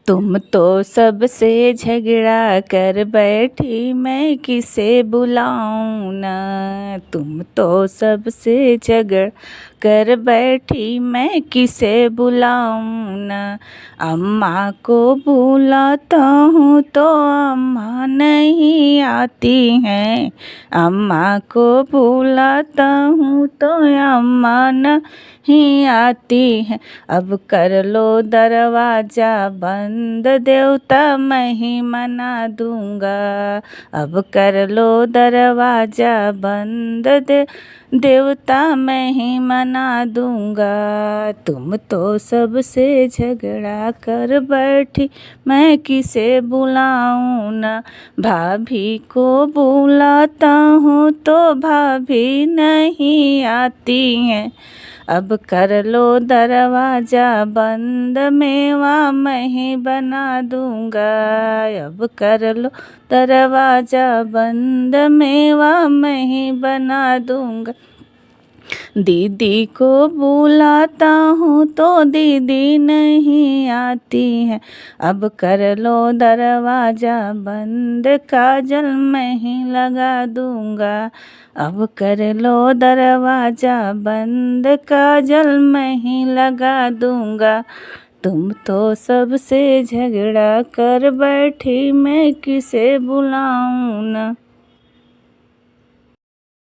तुम तो सबसे झगड़ा कर बैठी, मैं किसे बुलाऊं ना। तुम तो सबसे झगड़ा कर बैठी, मैं किसे बुलाऊं ना। अम्मा को बुलाता हूँ तो अम्मा नहीं आती हैं। अम्मा को बुलाता हूँ तो अम्मा नहीं आती हैं। अब कर लो दरवाजा बंद, देवता मैं ही मना दूंगा। अब कर लो दरवाजा बंद, देवता मैं ही मना दूंगा। तुम तो सबसे झगड़ा कर बैठी, मैं किसे बुलाऊं ना। भाभी को बुलाता हूँ तो भाभी नहीं आती हैं। अब कर लो दरवाजा बंद, मेवा मैं ही बना दूंगा। अब कर लो दरवाजा बंद, मेवा मैं ही बना दूंगा। दीदी को बुलाता हूँ तो दीदी नहीं आती है। अब कर लो दरवाजा बंद, काजल मैं ही लगा दूंगा। अब कर लो दरवाजा बंद, काजल मैं ही लगा दूंगा। तुम तो सबसे झगड़ा कर बैठी, मैं किसे बुलाऊं ना।